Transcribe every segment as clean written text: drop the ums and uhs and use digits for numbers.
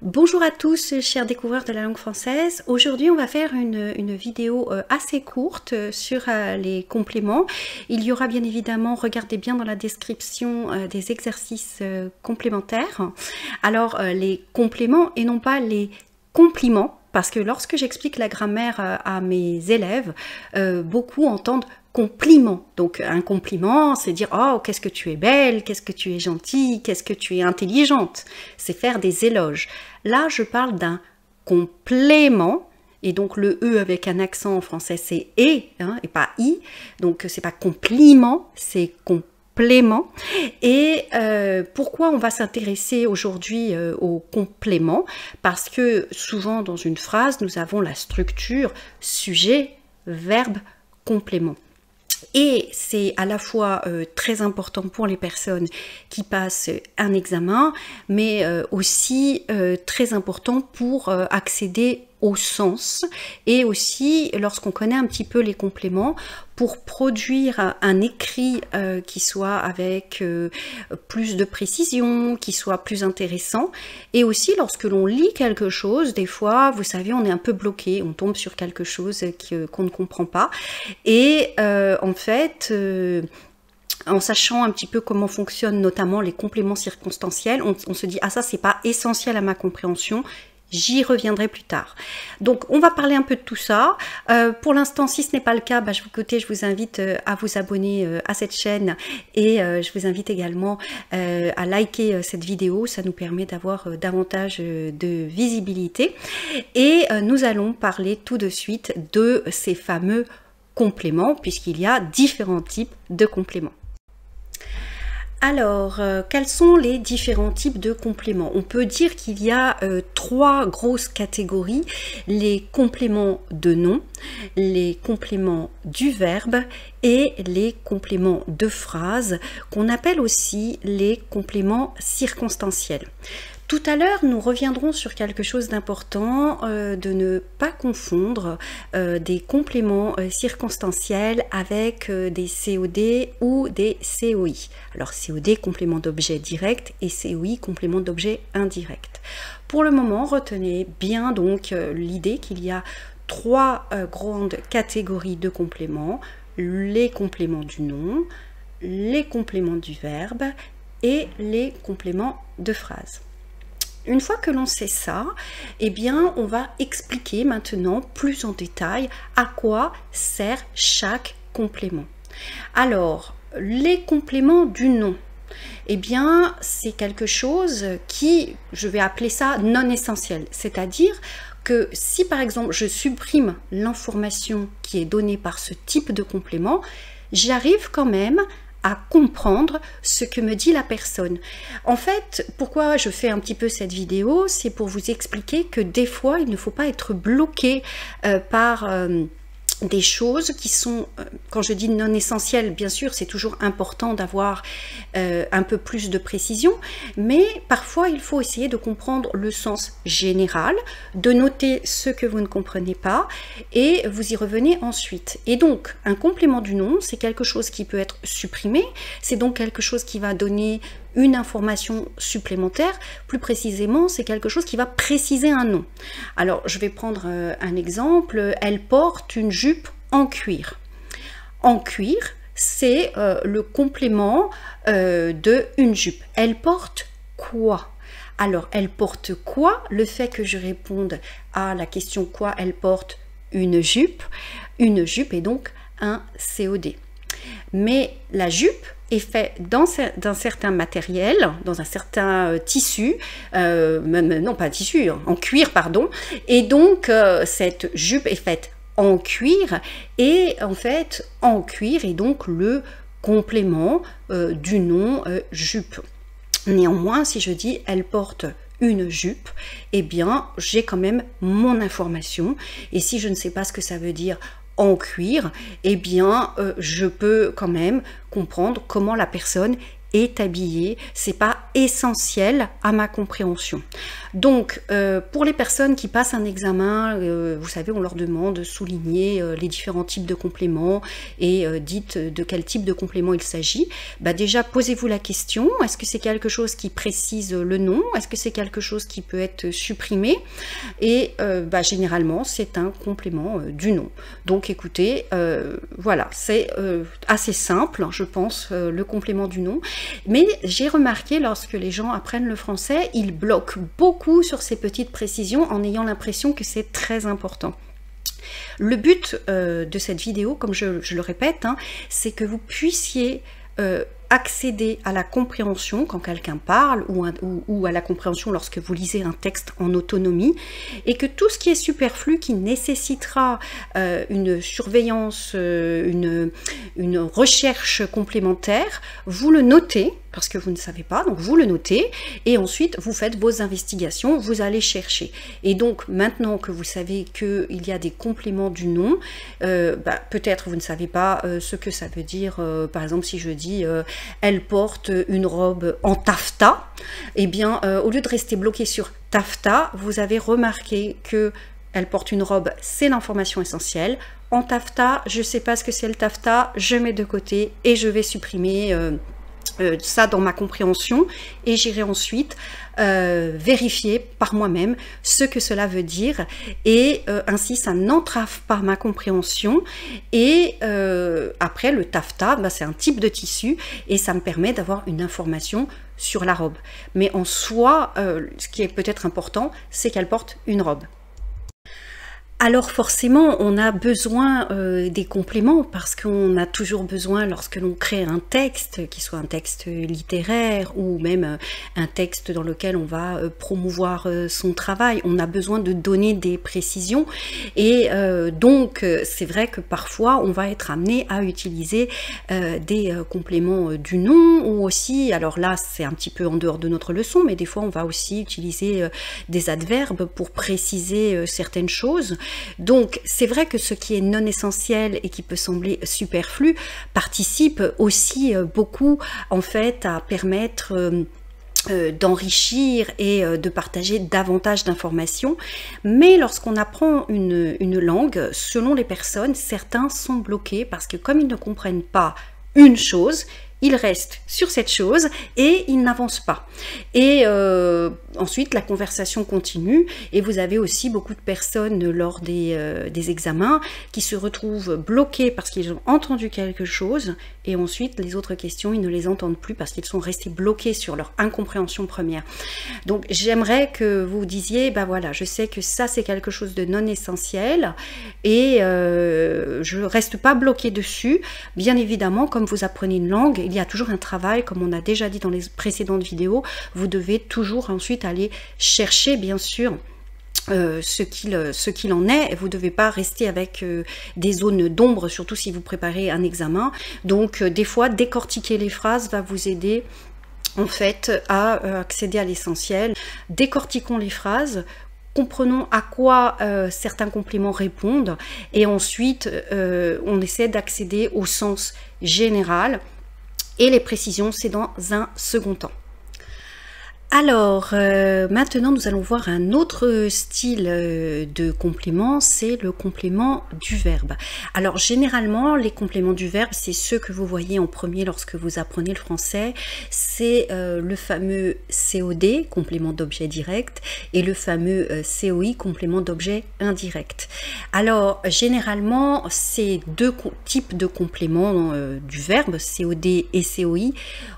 Bonjour à tous, chers découvreurs de la langue française. Aujourd'hui, on va faire une vidéo assez courte sur les compléments. Il y aura bien évidemment, regardez bien dans la description, des exercices complémentaires. Alors, les compléments et non pas les compliments, parce que lorsque j'explique la grammaire à mes élèves, beaucoup entendent compliment. Donc un compliment, c'est dire « Oh, qu'est-ce que tu es belle, qu'est-ce que tu es gentille, qu'est-ce que tu es intelligente ». C'est faire des éloges. Là, je parle d'un complément, et donc le « e » avec un accent en français, c'est « et hein, » et pas « i ». Donc c'est pas compliment, c'est complément. Et pourquoi on va s'intéresser aujourd'hui au complément? Parce que souvent dans une phrase, nous avons la structure sujet, verbe, complément. Et c'est à la fois très important pour les personnes qui passent un examen, mais aussi très important pour accéder au sens, et aussi lorsqu'on connaît un petit peu les compléments, pour produire un écrit qui soit avec plus de précision, qui soit plus intéressant. Et aussi lorsque l'on lit quelque chose, des fois, vous savez, on est un peu bloqué, on tombe sur quelque chose qu'on ne comprend pas. Et en fait, en sachant un petit peu comment fonctionnent notamment les compléments circonstanciels, on se dit « Ah, ça, c'est pas essentiel à ma compréhension ». J'y reviendrai plus tard. Donc, on va parler un peu de tout ça. Pour l'instant, si ce n'est pas le cas, je vous invite à vous abonner à cette chaîne, et je vous invite également à liker cette vidéo. Ça nous permet d'avoir davantage de visibilité. Et nous allons parler tout de suite de ces fameux compléments, puisqu'il y a différents types de compléments. Alors, quels sont les différents types de compléments? On peut dire qu'il y a trois grosses catégories: les compléments de nom, les compléments du verbe et les compléments de phrase, qu'on appelle aussi les compléments circonstanciels. Tout à l'heure, nous reviendrons sur quelque chose d'important, de ne pas confondre des compléments circonstanciels avec des COD ou des COI. Alors COD, complément d'objet direct, et COI, complément d'objet indirect. Pour le moment, retenez bien donc l'idée qu'il y a trois grandes catégories de compléments: les compléments du nom, les compléments du verbe et les compléments de phrase. Une fois que l'on sait ça, eh bien, on va expliquer maintenant plus en détail à quoi sert chaque complément. Alors, les compléments du nom, eh bien, c'est quelque chose qui, je vais appeler ça non essentiel. C'est-à-dire que si, par exemple, je supprime l'information qui est donnée par ce type de complément, j'arrive quand même à comprendre ce que me dit la personne. En fait, pourquoi je fais un petit peu cette vidéo, c'est pour vous expliquer que des fois, il ne faut pas être bloqué par des choses qui sont, quand je dis non essentielles, bien sûr, c'est toujours important d'avoir un peu plus de précision, mais parfois, il faut essayer de comprendre le sens général, de noter ce que vous ne comprenez pas, et vous y revenez ensuite. Et donc, un complément du nom, c'est quelque chose qui peut être supprimé, c'est donc quelque chose qui va donner une information supplémentaire. Plus précisément, c'est quelque chose qui va préciser un nom. Alors, je vais prendre un exemple. Elle porte une jupe en cuir. En cuir, c'est le complément de une jupe. Elle porte quoi? Alors, elle porte quoi? Le fait que je réponde à la question quoi, elle porte une jupe. Une jupe est donc un COD. Mais la jupe est faite d'un certain matériel, dans un certain tissu, non pas tissu, en cuir, pardon, et donc cette jupe est faite en cuir, et en fait, en cuir est donc le complément du nom jupe. Néanmoins, si je dis « elle porte une jupe », eh bien, j'ai quand même mon information, et si je ne sais pas ce que ça veut dire en cuir, eh bien, je peux quand même comprendre comment la personne est habillé, c'est pas essentiel à ma compréhension. Donc, pour les personnes qui passent un examen, vous savez, on leur demande de souligner les différents types de compléments et dites de quel type de complément il s'agit. Bah déjà, posez-vous la question, est-ce que c'est quelque chose qui précise le nom? Est-ce que c'est quelque chose qui peut être supprimé? Et généralement, c'est un complément du nom. Donc, écoutez, voilà, c'est assez simple, je pense, le complément du nom. Mais j'ai remarqué, lorsque les gens apprennent le français, ils bloquent beaucoup sur ces petites précisions en ayant l'impression que c'est très important. Le but de cette vidéo, comme je le répète, hein, c'est que vous puissiez accéder à la compréhension quand quelqu'un parle ou à la compréhension lorsque vous lisez un texte en autonomie, et que tout ce qui est superflu, qui nécessitera une surveillance, une recherche complémentaire, vous le notez, parce que vous ne savez pas, donc vous le notez, et ensuite vous faites vos investigations, vous allez chercher. Et donc maintenant que vous savez qu'il y a des compléments du nom, peut-être vous ne savez pas ce que ça veut dire, par exemple si je dis elle porte une robe en taffetas, eh bien au lieu de rester bloqué sur taffetas, vous avez remarqué que elle porte une robe, c'est l'information essentielle. En taffetas, je ne sais pas ce que c'est le taffetas, je mets de côté et je vais supprimer ça dans ma compréhension, et j'irai ensuite vérifier par moi-même ce que cela veut dire, et ainsi ça n'entrave pas ma compréhension. Et après, le taffetas, c'est un type de tissu et ça me permet d'avoir une information sur la robe. Mais en soi, ce qui est peut-être important, c'est qu'elle porte une robe. Alors forcément, on a besoin des compléments, parce qu'on a toujours besoin, lorsque l'on crée un texte, qu'il soit un texte littéraire ou même un texte dans lequel on va promouvoir son travail, on a besoin de donner des précisions. Et donc, c'est vrai que parfois, on va être amené à utiliser des compléments du nom, ou aussi, alors là, c'est un petit peu en dehors de notre leçon, mais des fois, on va aussi utiliser des adverbes pour préciser certaines choses. Donc c'est vrai que ce qui est non essentiel et qui peut sembler superflu participe aussi beaucoup en fait à permettre d'enrichir et de partager davantage d'informations. Mais lorsqu'on apprend une langue, selon les personnes, certains sont bloqués parce que comme ils ne comprennent pas une chose, ils restent sur cette chose et ils n'avancent pas. Et ensuite, la conversation continue, et vous avez aussi beaucoup de personnes lors des examens qui se retrouvent bloquées parce qu'ils ont entendu quelque chose, et ensuite les autres questions, ils ne les entendent plus parce qu'ils sont restés bloqués sur leur incompréhension première. Donc j'aimerais que vous disiez, voilà, je sais que ça c'est quelque chose de non essentiel, et je ne reste pas bloqué dessus. Bien évidemment, comme vous apprenez une langue, il y a toujours un travail, comme on a déjà dit dans les précédentes vidéos, vous devez toujours ensuite aller chercher, bien sûr, ce qu'il en est. Vous ne devez pas rester avec des zones d'ombre, surtout si vous préparez un examen. Donc des fois, décortiquer les phrases va vous aider en fait à accéder à l'essentiel. Décortiquons les phrases, comprenons à quoi certains compléments répondent, et ensuite on essaie d'accéder au sens général, et les précisions c'est dans un second temps. Alors, maintenant nous allons voir un autre style de complément, c'est le complément du verbe. Alors généralement, les compléments du verbe, c'est ceux que vous voyez en premier lorsque vous apprenez le français. C'est le fameux COD, complément d'objet direct, et le fameux COI, complément d'objet indirect. Alors généralement, ces deux types de compléments du verbe, COD et COI,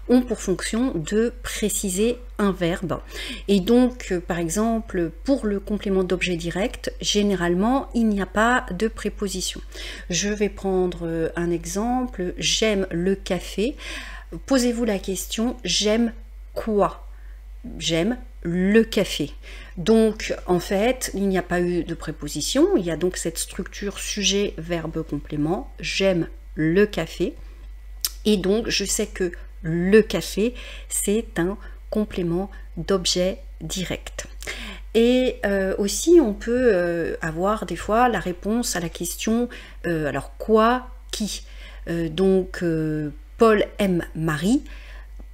ont pour fonction de préciser un verbe. Et donc, par exemple, pour le complément d'objet direct, généralement, il n'y a pas de préposition. Je vais prendre un exemple. J'aime le café. Posez-vous la question, j'aime quoi? J'aime le café. Donc, en fait, il n'y a pas eu de préposition. Il y a donc cette structure sujet, verbe, complément. J'aime le café. Et donc, je sais que le café, c'est un complément d'objet direct. Et aussi, on peut avoir des fois la réponse à la question alors quoi, qui? Donc, Paul aime Marie.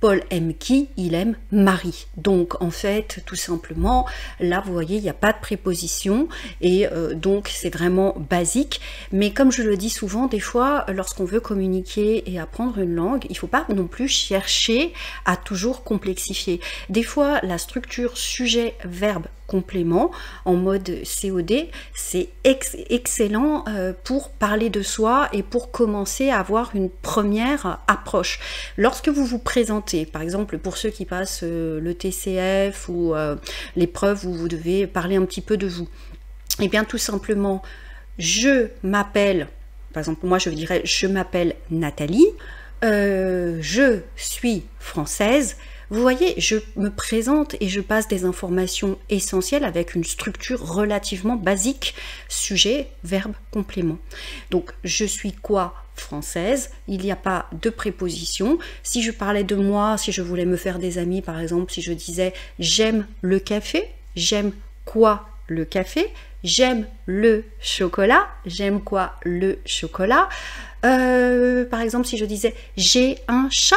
Paul aime qui? Il aime Marie. Donc en fait, tout simplement, là vous voyez, il n'y a pas de préposition et donc c'est vraiment basique. Mais comme je le dis souvent, des fois, lorsqu'on veut communiquer et apprendre une langue, il ne faut pas non plus chercher à toujours complexifier. Des fois, la structure sujet, verbe, complément en mode COD, c'est excellent pour parler de soi et pour commencer à avoir une première approche. Lorsque vous vous présentez, par exemple pour ceux qui passent le TCF ou l'épreuve où vous devez parler un petit peu de vous, et bien tout simplement, je m'appelle, par exemple moi je dirais je m'appelle Nathalie, je suis française. Vous voyez, je me présente et je passe des informations essentielles avec une structure relativement basique, sujet, verbe, complément. Donc, je suis quoi? Française, il n'y a pas de préposition. Si je parlais de moi, si je voulais me faire des amis, par exemple, si je disais j'aime le café, j'aime quoi? Le café, j'aime le chocolat, j'aime quoi? Le chocolat. Par exemple, si je disais j'ai un chat,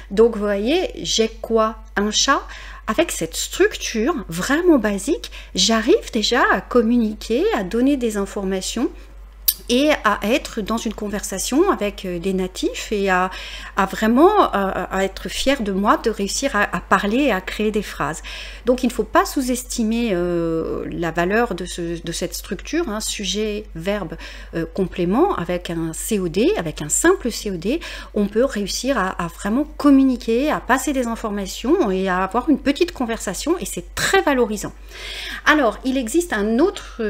donc vous voyez, j'ai quoi? Un chat. Avec cette structure vraiment basique, j'arrive déjà à communiquer, à donner des informations et à être dans une conversation avec des natifs et à vraiment être fier de moi de réussir à parler et à créer des phrases. Donc il ne faut pas sous-estimer la valeur de cette structure, hein, sujet, verbe, complément. Avec un COD, avec un simple COD, on peut réussir à vraiment communiquer, à passer des informations et à avoir une petite conversation et c'est très valorisant. Alors, il existe un autre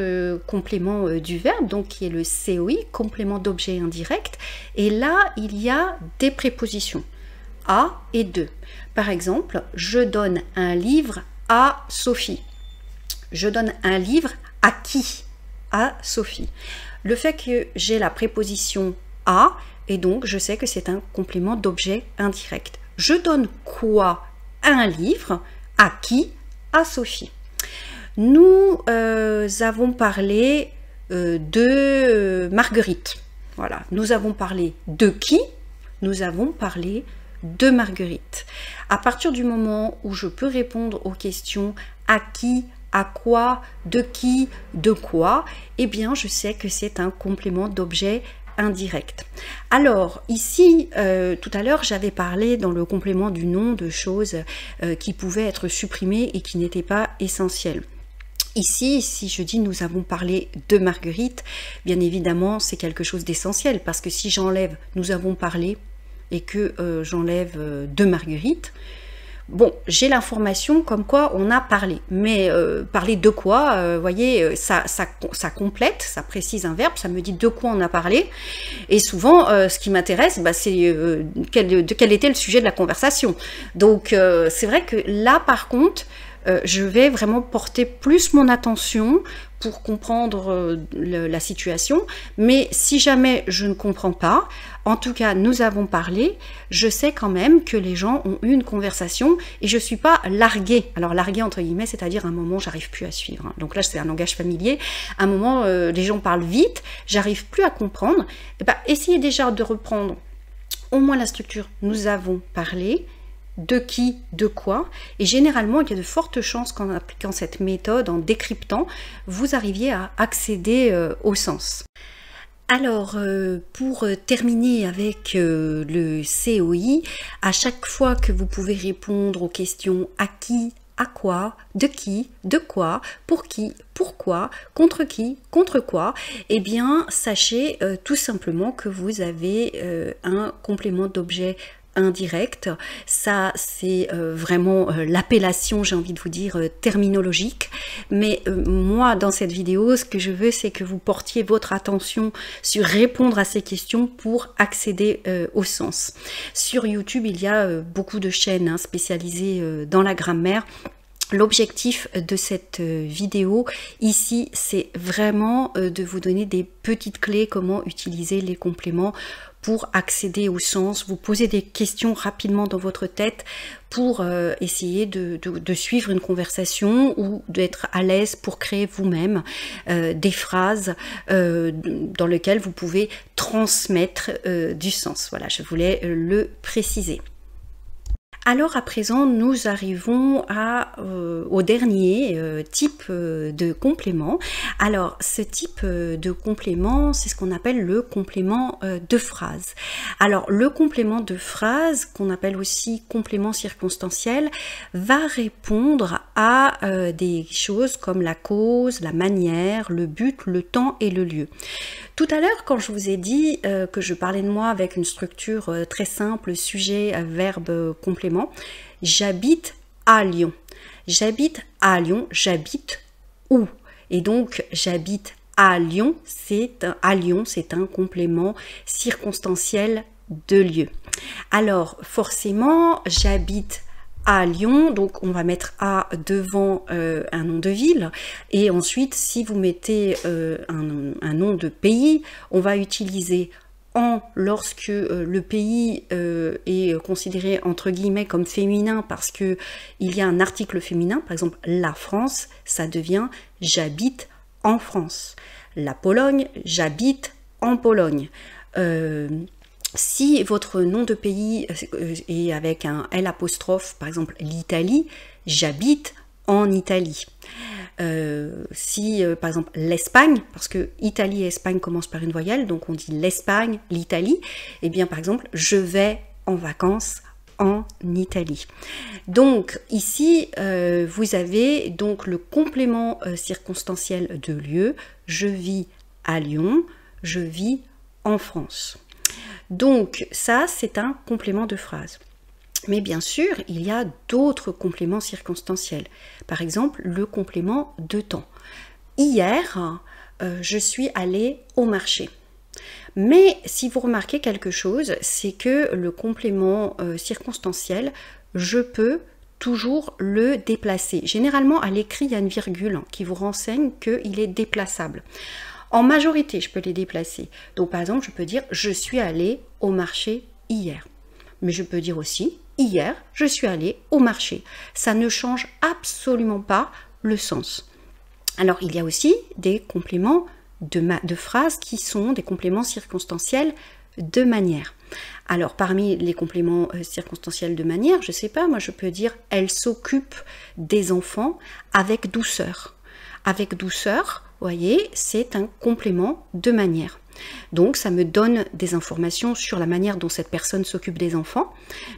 complément du verbe, donc qui est le COI, complément d'objet indirect, et là, il y a des prépositions, à et de. Par exemple, je donne un livre à Sophie. Je donne un livre à qui? À Sophie. Le fait que j'ai la préposition à, et donc je sais que c'est un complément d'objet indirect. Je donne quoi? Un livre à qui? À Sophie. Nous avons parlé de Marguerite. Voilà, nous avons parlé de qui? Nous avons parlé de Marguerite. À partir du moment où je peux répondre aux questions à qui, à quoi, de qui, de quoi, eh bien je sais que c'est un complément d'objet indirect. Alors ici, tout à l'heure, j'avais parlé dans le complément du nom de choses qui pouvaient être supprimées et qui n'étaient pas essentielles. Ici, si je dis nous avons parlé de Marguerite, bien évidemment, c'est quelque chose d'essentiel parce que si j'enlève nous avons parlé et que j'enlève de Marguerite, bon, j'ai l'information comme quoi on a parlé, mais parler de quoi, voyez, ça complète, ça précise un verbe, ça me dit de quoi on a parlé, et souvent, ce qui m'intéresse, bah, c'est quel était le sujet de la conversation. Donc, c'est vrai que là, par contre, je vais vraiment porter plus mon attention pour comprendre la situation, mais si jamais je ne comprends pas, en tout cas nous avons parlé, je sais quand même que les gens ont eu une conversation et je ne suis pas larguée. Alors larguée entre guillemets, c'est-à-dire à un moment j'arrive plus à suivre, hein. Donc là c'est un langage familier, à un moment les gens parlent vite, j'arrive plus à comprendre, et ben, essayez déjà de reprendre au moins la structure, nous avons parlé, de qui, de quoi, et généralement il y a de fortes chances qu'en appliquant cette méthode, en décryptant, vous arriviez à accéder au sens. Alors, pour terminer avec le COI, à chaque fois que vous pouvez répondre aux questions à qui, à quoi, de qui, de quoi, pour qui, pourquoi, contre qui, contre quoi, eh bien, sachez tout simplement que vous avez un complément d'objet indirect. Ça c'est vraiment l'appellation, j'ai envie de vous dire, terminologique, mais moi dans cette vidéo ce que je veux c'est que vous portiez votre attention sur répondre à ces questions pour accéder au sens. Sur YouTube il y a beaucoup de chaînes spécialisées dans la grammaire. L'objectif de cette vidéo ici, c'est vraiment de vous donner des petites clés, comment utiliser les compléments pour accéder au sens, vous poser des questions rapidement dans votre tête pour essayer de suivre une conversation ou d'être à l'aise pour créer vous-même des phrases dans lesquelles vous pouvez transmettre du sens. Voilà, je voulais le préciser. Alors à présent, nous arrivons au dernier type de complément. Alors ce type de complément, c'est ce qu'on appelle le complément de phrase. Alors le complément de phrase, qu'on appelle aussi complément circonstanciel, va répondre à des choses comme la cause, la manière, le but, le temps et le lieu. Tout à l'heure, quand je vous ai dit que je parlais de moi avec une structure très simple, sujet, verbe, complément, j'habite à Lyon. J'habite à Lyon, j'habite où? Et donc, j'habite à Lyon, c'est un complément circonstanciel de lieu. Alors, forcément, j'habite à Lyon, donc on va mettre à devant un nom de ville, et ensuite si vous mettez un nom de pays, on va utiliser en lorsque le pays est considéré entre guillemets comme féminin parce que il y a un article féminin, par exemple la France, ça devient j'habite en France. La Pologne, j'habite en Pologne. Si votre nom de pays est avec un L apostrophe, par exemple l'Italie, j'habite en Italie. Si par exemple l'Espagne, parce que Italie et Espagne commencent par une voyelle, donc on dit l'Espagne, l'Italie, et bien par exemple je vais en vacances en Italie. Donc ici vous avez donc le complément circonstanciel de lieu, je vis à Lyon, je vis en France. Donc ça, c'est un complément de phrase. Mais bien sûr, il y a d'autres compléments circonstanciels. Par exemple, le complément de temps. Hier, je suis allée au marché. Mais si vous remarquez quelque chose, c'est que le complément circonstanciel, je peux toujours le déplacer. Généralement, à l'écrit, il y a une virgule qui vous renseigne qu'il est déplaçable. En majorité, je peux les déplacer. Donc, par exemple, je peux dire « Je suis allée au marché hier ». Mais je peux dire aussi « Hier, je suis allée au marché ». Ça ne change absolument pas le sens. Alors, il y a aussi des compléments de phrases qui sont des compléments circonstanciels de manière. Alors, parmi les compléments circonstanciels de manière, je ne sais pas, moi, je peux dire « Elle s'occupe des enfants avec douceur ». Avec douceur, vous voyez, c'est un complément de manière. Donc, ça me donne des informations sur la manière dont cette personne s'occupe des enfants.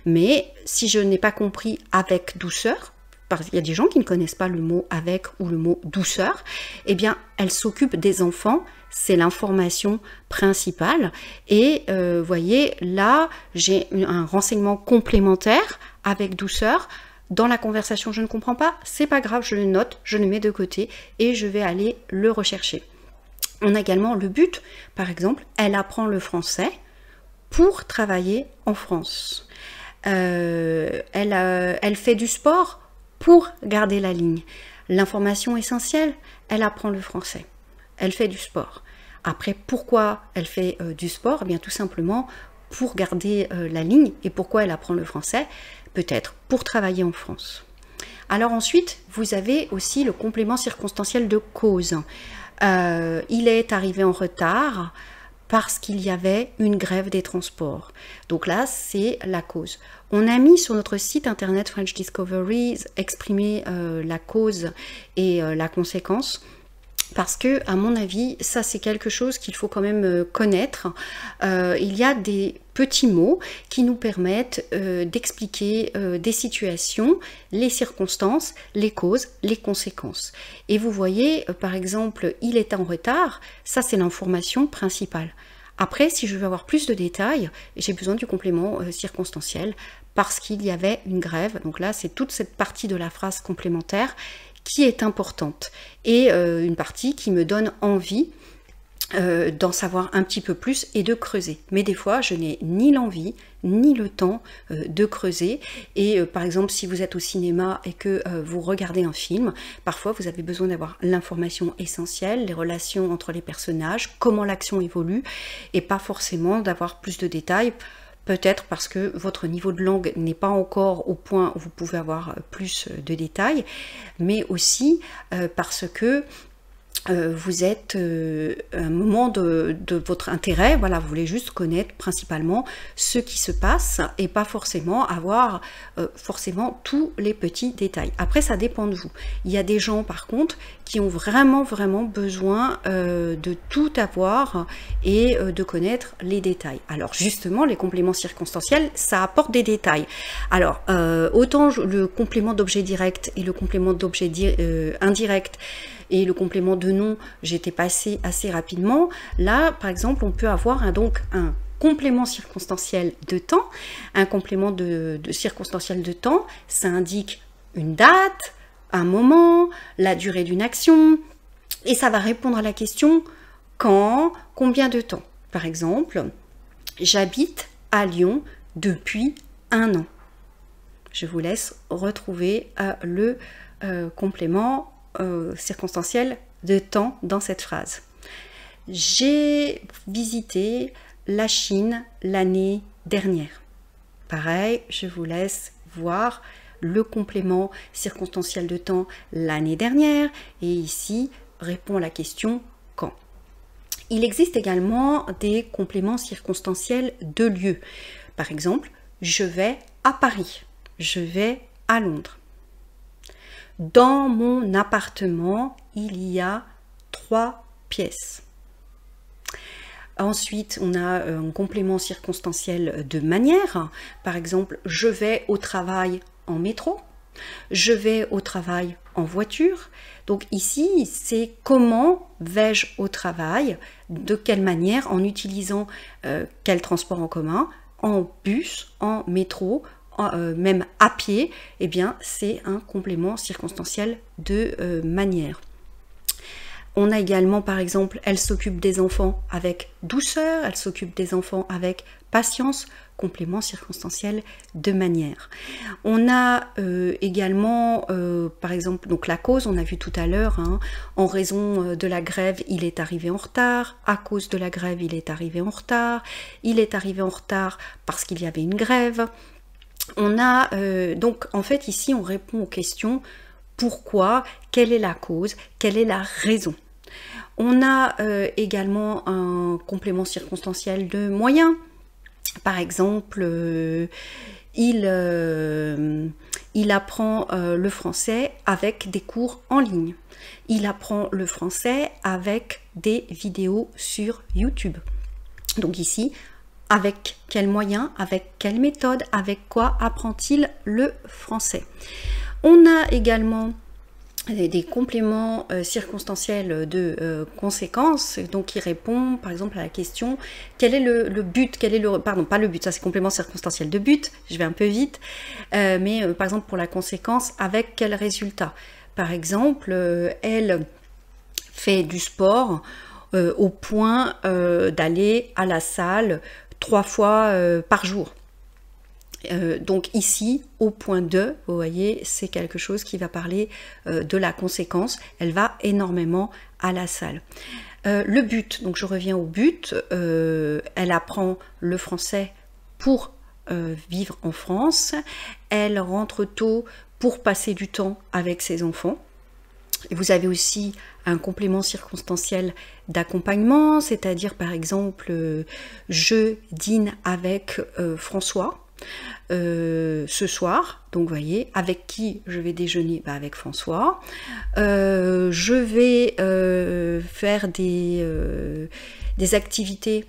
Mais si je n'ai pas compris avec douceur, parce qu'il y a des gens qui ne connaissent pas le mot avec ou le mot douceur, eh bien, elle s'occupe des enfants, c'est l'information principale. Et vous voyez, là, j'ai un renseignement complémentaire avec douceur. Dans la conversation, je ne comprends pas, c'est pas grave, je le note, je le mets de côté et je vais aller le rechercher. On a également le but, par exemple, elle apprend le français pour travailler en France. Elle fait du sport pour garder la ligne. L'information essentielle, elle apprend le français. Elle fait du sport. Après, pourquoi elle fait du sport? Eh bien, tout simplement pour garder la ligne. Et pourquoi elle apprend le français? Peut-être pour travailler en France. Alors ensuite, vous avez aussi le complément circonstanciel de cause. Il est arrivé en retard parce qu'il y avait une grève des transports. Donc là, c'est la cause. On a mis sur notre site internet French Discoveries exprimé la cause et la conséquence. Parce que, à mon avis, ça c'est quelque chose qu'il faut quand même connaître. Il y a des petits mots qui nous permettent d'expliquer des situations, les circonstances, les causes, les conséquences. Et vous voyez, par exemple, il est en retard, ça c'est l'information principale. Après, si je veux avoir plus de détails, j'ai besoin du complément circonstanciel parce qu'il y avait une grève. Donc là, c'est toute cette partie de la phrase complémentaire qui est importante et une partie qui me donne envie d'en savoir un petit peu plus et de creuser. Mais des fois, je n'ai ni l'envie ni le temps de creuser. Et par exemple, si vous êtes au cinéma et que vous regardez un film, parfois vous avez besoin d'avoir l'information essentielle, les relations entre les personnages, comment l'action évolue, et pas forcément d'avoir plus de détails. Peut-être parce que votre niveau de langue n'est pas encore au point où vous pouvez avoir plus de détails, mais aussi parce que vous êtes à un moment de votre intérêt, voilà, vous voulez juste connaître principalement ce qui se passe et pas forcément avoir forcément tous les petits détails. Après, ça dépend de vous. Il y a des gens par contre qui ont vraiment besoin de tout avoir et de connaître les détails. Alors justement, les compléments circonstanciels, ça apporte des détails. Alors, autant le complément d'objet direct et le complément d'objet indirect et le complément de nom, j'étais passé assez rapidement. Là, par exemple, on peut avoir donc un complément circonstanciel de temps. Un complément de circonstanciel de temps, ça indique une date, un moment, la durée d'une action, et ça va répondre à la question quand, combien de temps. Par exemple, j'habite à Lyon depuis 1 an. Je vous laisse retrouver le complément circonstanciel de temps dans cette phrase. J'ai visité la Chine l'année dernière. Pareil, je vous laisse voir le complément circonstanciel de temps l'année dernière et ici répond à la question quand. Il existe également des compléments circonstanciels de lieu. Par exemple, je vais à Paris, je vais à Londres. Dans mon appartement, il y a 3 pièces. Ensuite, on a un complément circonstanciel de manière. Par exemple, je vais au travail en métro. Je vais au travail en voiture. Donc ici, c'est comment vais-je au travail, de quelle manière, en utilisant quel transport en commun, en bus, en métro, même à pied, eh bien c'est un complément circonstanciel de manière. On a également par exemple, elle s'occupe des enfants avec douceur, elle s'occupe des enfants avec patience, complément circonstanciel de manière. On a également par exemple donc la cause, on a vu tout à l'heure, hein, en raison de la grève il est arrivé en retard, à cause de la grève il est arrivé en retard, il est arrivé en retard parce qu'il y avait une grève. On a donc en fait ici on répond aux questions pourquoi, quelle est la cause, quelle est la raison. On a également un complément circonstanciel de moyens. Par exemple, il apprend le français avec des cours en ligne. Il apprend le français avec des vidéos sur YouTube. Donc ici, avec quels moyens, avec quelle méthode, avec quoi apprend-il le français? On a également des compléments circonstanciels de conséquences, donc qui répond par exemple à la question quel est le but, quel est le, pardon pas le but, ça c'est complément circonstanciel de but, je vais un peu vite, mais par exemple pour la conséquence, avec quel résultat? Par exemple, elle fait du sport au point d'aller à la salle 3 fois par jour. Donc ici, au point 2, vous voyez, c'est quelque chose qui va parler de la conséquence. Elle va énormément à la salle. Le but, donc je reviens au but, elle apprend le français pour vivre en France. Elle rentre tôt pour passer du temps avec ses enfants. Et vous avez aussi un complément circonstanciel d'accompagnement, c'est-à-dire par exemple, je dîne avec François. Ce soir, donc vous voyez, avec qui je vais déjeuner? Avec François. Je vais faire des activités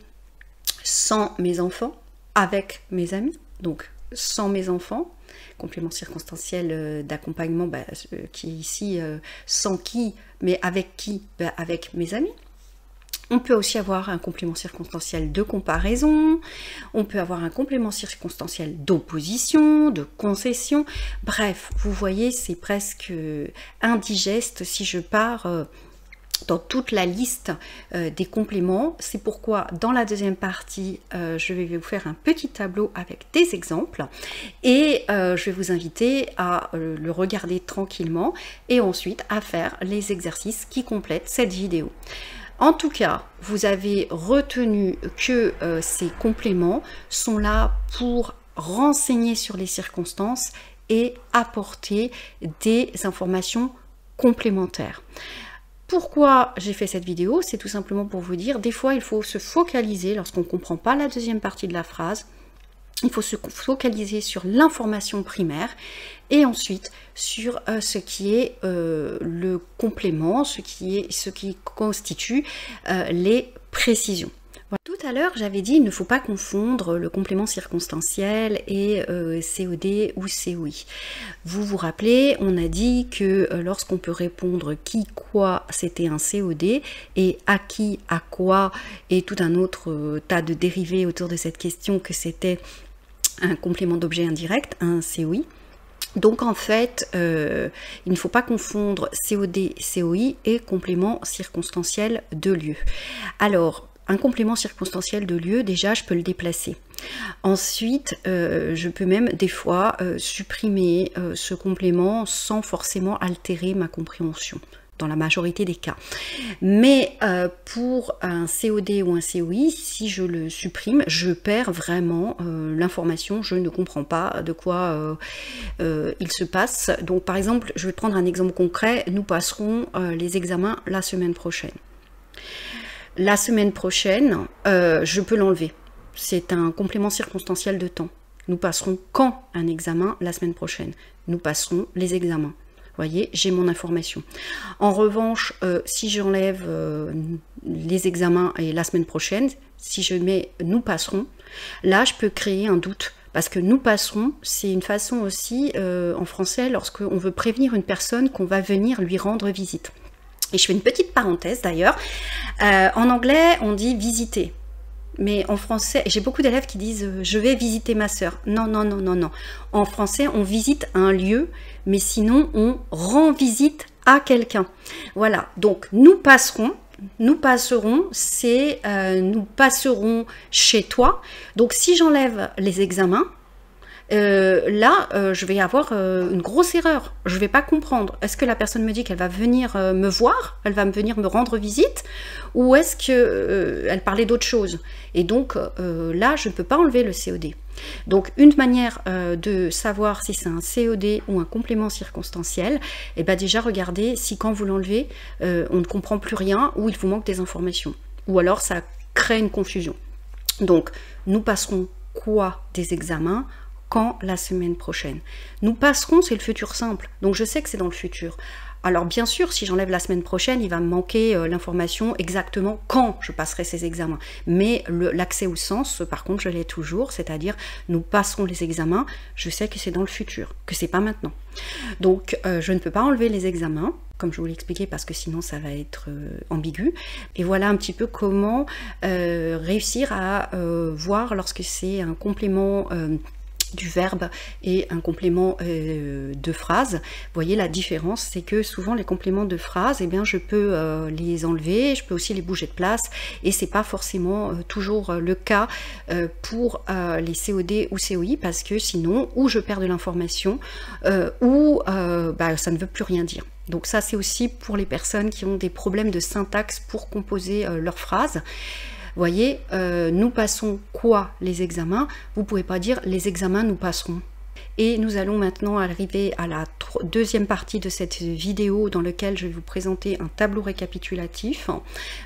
sans mes enfants, avec mes amis, donc sans mes enfants. Complément circonstanciel d'accompagnement qui est ici sans qui, mais avec qui? Avec mes amis. On peut aussi avoir un complément circonstanciel de comparaison, on peut avoir un complément circonstanciel d'opposition, de concession. Bref, vous voyez, c'est presque indigeste si je pars dans toute la liste des compléments. C'est pourquoi dans la deuxième partie, je vais vous faire un petit tableau avec des exemples et je vais vous inviter à le regarder tranquillement et ensuite à faire les exercices qui complètent cette vidéo. En tout cas, vous avez retenu que ces compléments sont là pour renseigner sur les circonstances et apporter des informations complémentaires. Pourquoi j'ai fait cette vidéo? C'est tout simplement pour vous dire, des fois il faut se focaliser lorsqu'on ne comprend pas la deuxième partie de la phrase. Il faut se focaliser sur l'information primaire et ensuite sur ce qui est le complément, ce qui constitue les précisions. Voilà. Tout à l'heure, j'avais dit il ne faut pas confondre le complément circonstanciel et COD ou COI. Vous vous rappelez, on a dit que lorsqu'on peut répondre qui, quoi, c'était un COD, et à qui, à quoi, et tout un autre tas de dérivés autour de cette question que c'était un complément d'objet indirect, un COI. Donc en fait, il ne faut pas confondre COD, COI et complément circonstanciel de lieu. Alors, un complément circonstanciel de lieu, déjà, je peux le déplacer. Ensuite, je peux même des fois supprimer ce complément sans forcément altérer ma compréhension, dans la majorité des cas. Mais pour un COD ou un COI, si je le supprime, je perds vraiment l'information, je ne comprends pas de quoi il se passe. Donc par exemple, je vais prendre un exemple concret, nous passerons les examens la semaine prochaine. La semaine prochaine, je peux l'enlever. C'est un complément circonstanciel de temps. Nous passerons quand un examen la semaine prochaine? Nous passerons les examens. Vous voyez, j'ai mon information. En revanche, si j'enlève les examens et la semaine prochaine, si je mets « nous passerons », là, je peux créer un doute. Parce que « nous passerons », c'est une façon aussi, en français, lorsqu'on veut prévenir une personne qu'on va venir lui rendre visite. Et je fais une petite parenthèse d'ailleurs. En anglais, on dit « visiter ». Mais en français, j'ai beaucoup d'élèves qui disent « je vais visiter ma sœur ». Non, non, non, non, non. En français, on visite un lieu, mais sinon, on rend visite à quelqu'un. Voilà, donc nous passerons, c'est nous passerons chez toi. Donc si j'enlève les examens, là, je vais avoir une grosse erreur. Je ne vais pas comprendre. Est-ce que la personne me dit qu'elle va venir me voir, elle va venir me rendre visite, ou est-ce qu'elle parlait d'autre chose? Et donc, là, je ne peux pas enlever le COD. Donc, une manière de savoir si c'est un COD ou un complément circonstanciel, et bien déjà, regardez si quand vous l'enlevez, on ne comprend plus rien, ou il vous manque des informations. Ou alors, ça crée une confusion. Donc, nous passerons quoi des examens? Quand la semaine prochaine. Nous passerons, c'est le futur simple, donc je sais que c'est dans le futur. Alors bien sûr, si j'enlève la semaine prochaine, il va me manquer l'information exactement quand je passerai ces examens. Mais l'accès au sens, par contre, je l'ai toujours, c'est-à-dire nous passerons les examens, je sais que c'est dans le futur, que c'est pas maintenant. Donc je ne peux pas enlever les examens, comme je vous l'ai expliqué, parce que sinon ça va être ambigu. Et voilà un petit peu comment réussir à voir lorsque c'est un complément du verbe et un complément de phrase. Vous voyez la différence, c'est que souvent les compléments de phrase, eh bien je peux les enlever, je peux aussi les bouger de place, et c'est pas forcément toujours le cas pour les COD ou COI, parce que sinon ou je perds de l'information ou ça ne veut plus rien dire. Donc ça c'est aussi pour les personnes qui ont des problèmes de syntaxe pour composer leurs phrases. Vous voyez, nous passons quoi les examens? Vous ne pouvez pas dire les examens nous passerons. Et nous allons maintenant arriver à la deuxième partie de cette vidéo dans laquelle je vais vous présenter un tableau récapitulatif.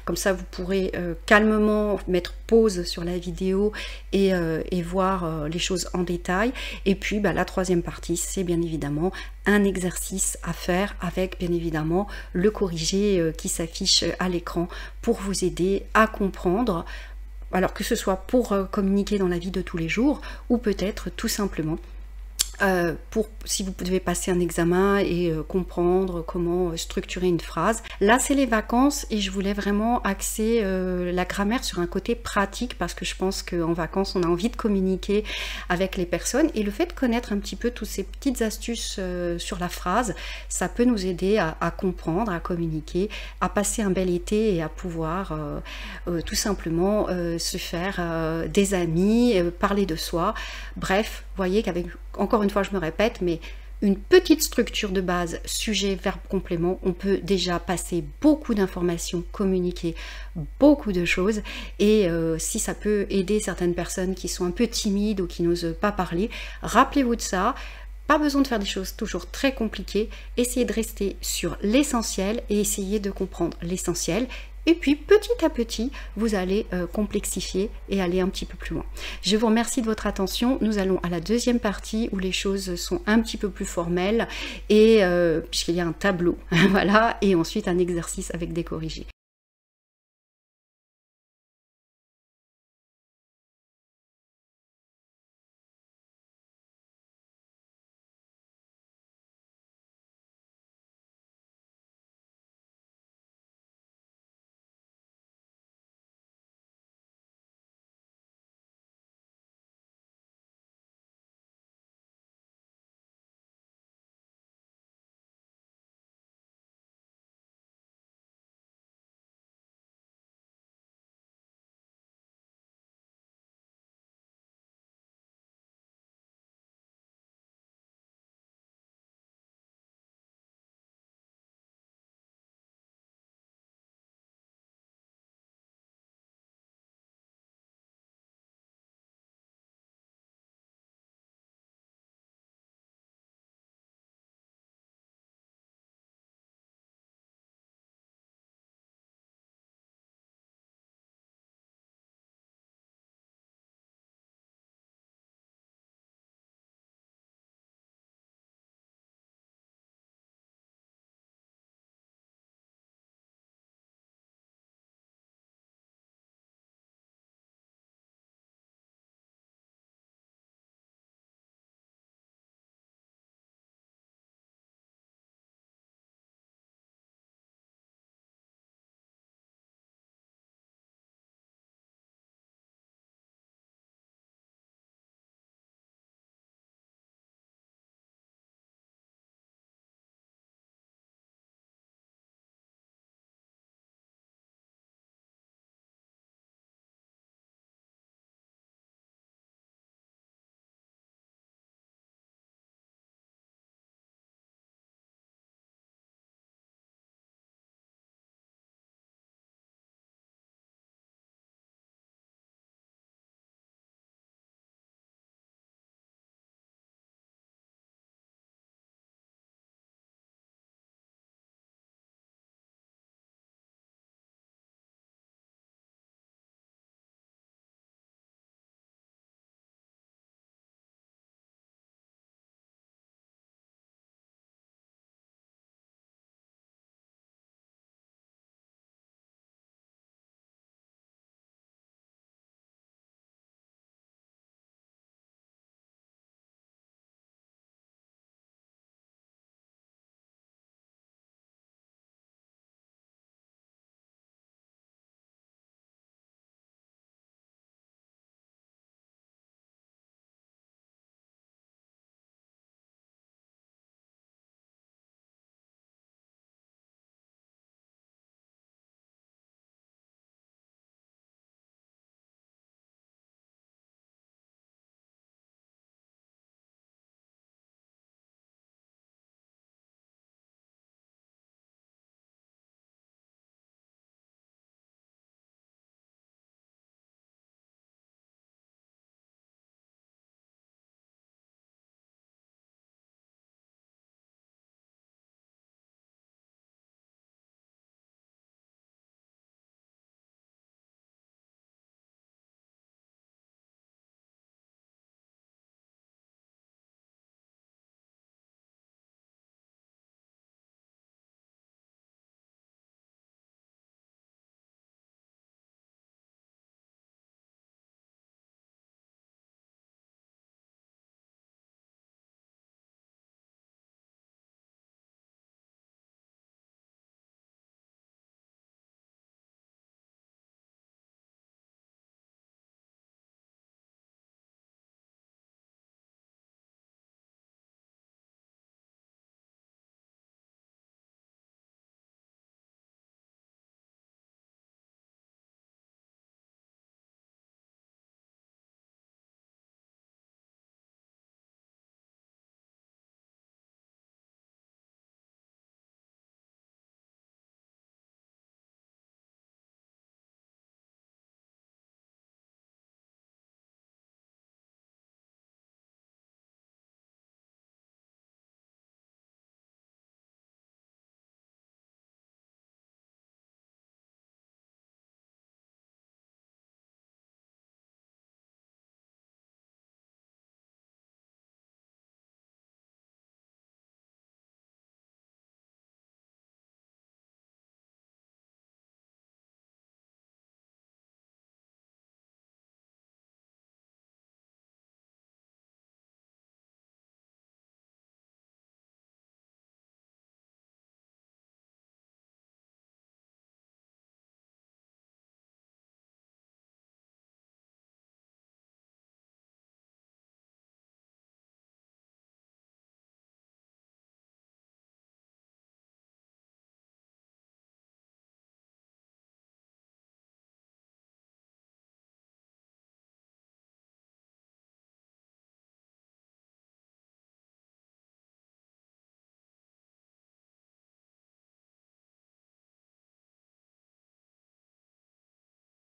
Comme ça, vous pourrez calmement mettre pause sur la vidéo et voir les choses en détail. Et puis, la troisième partie, c'est bien évidemment un exercice à faire avec bien évidemment le corrigé qui s'affiche à l'écran pour vous aider à comprendre. Alors que ce soit pour communiquer dans la vie de tous les jours ou peut-être tout simplement si vous devez passer un examen et comprendre comment structurer une phrase. Là, c'est les vacances et je voulais vraiment axer la grammaire sur un côté pratique parce que je pense qu'en vacances, on a envie de communiquer avec les personnes et le fait de connaître un petit peu toutes ces petites astuces sur la phrase, ça peut nous aider à comprendre, à communiquer, à passer un bel été et à pouvoir tout simplement se faire des amis, parler de soi. Bref, vous voyez qu'avec, encore une fois, je me répète, mais une petite structure de base, sujet, verbe, complément, on peut déjà passer beaucoup d'informations, communiquer beaucoup de choses. Et si ça peut aider certaines personnes qui sont un peu timides ou qui n'osent pas parler, rappelez-vous de ça. Pas besoin de faire des choses toujours très compliquées, essayez de rester sur l'essentiel et essayez de comprendre l'essentiel. Et puis petit à petit, vous allez complexifier et aller un petit peu plus loin. Je vous remercie de votre attention. Nous allons à la deuxième partie où les choses sont un petit peu plus formelles et puisqu'il y a un tableau, voilà, et ensuite un exercice avec des corrigés.